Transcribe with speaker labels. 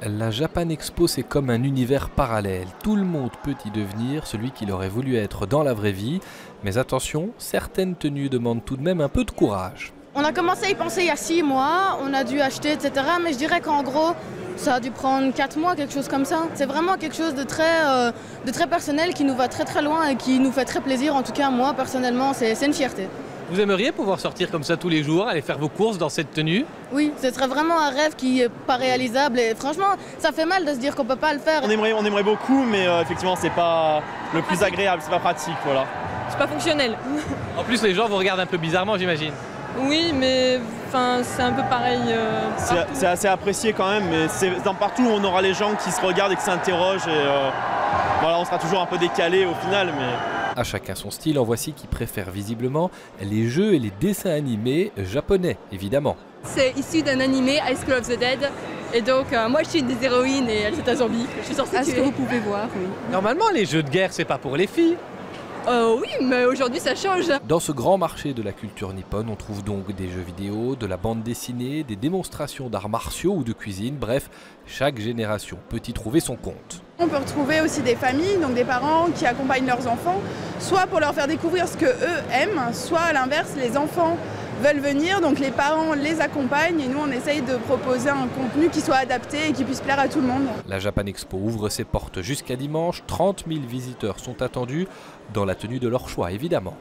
Speaker 1: La Japan Expo, c'est comme un univers parallèle. Tout le monde peut y devenir celui qu'il aurait voulu être dans la vraie vie. Mais attention, certaines tenues demandent tout de même un peu de courage.
Speaker 2: On a commencé à y penser il y a 6 mois, on a dû acheter, etc. Mais je dirais qu'en gros, ça a dû prendre 4 mois, quelque chose comme ça. C'est vraiment quelque chose de très personnel qui nous va très loin et qui nous fait très plaisir. En tout cas, moi, personnellement, c'est une fierté.
Speaker 3: Vous aimeriez pouvoir sortir comme ça tous les jours, aller faire vos courses dans cette tenue?
Speaker 2: Oui, ce serait vraiment un rêve qui n'est pas réalisable et franchement, ça fait mal de se dire qu'on ne peut pas le faire.
Speaker 4: On aimerait beaucoup, mais effectivement, c'est pas le plus agréable, c'est pas pratique, voilà.
Speaker 5: C'est pas fonctionnel.
Speaker 3: En plus, les gens vous regardent un peu bizarrement, j'imagine.
Speaker 5: Oui, mais c'est un peu pareil.
Speaker 4: C'est assez apprécié quand même, mais c'est partout où on aura les gens qui se regardent et qui s'interrogent. Et voilà, on sera toujours un peu décalé au final, mais...
Speaker 1: À chacun son style, en voici qui préfèrent visiblement les jeux et les dessins animés japonais, évidemment.
Speaker 6: C'est issu d'un animé, High School of the Dead. Et donc, moi je suis une des héroïnes et elle c'est un zombie. Je suis censée tuer.
Speaker 7: Ce que vous pouvez voir, oui.
Speaker 3: Normalement, les jeux de guerre, c'est pas pour les filles.
Speaker 6: Oui, mais aujourd'hui ça change.
Speaker 1: Dans ce grand marché de la culture nippone, on trouve donc des jeux vidéo, de la bande dessinée, des démonstrations d'arts martiaux ou de cuisine. Bref, chaque génération peut y trouver son compte.
Speaker 7: On peut retrouver aussi des familles, donc des parents qui accompagnent leurs enfants, soit pour leur faire découvrir ce qu'eux aiment, soit à l'inverse, les enfants veulent venir, donc les parents les accompagnent et nous on essaye de proposer un contenu qui soit adapté et qui puisse plaire à tout le monde.
Speaker 1: La Japan Expo ouvre ses portes jusqu'à dimanche. 30 000 visiteurs sont attendus dans la tenue de leur choix, évidemment.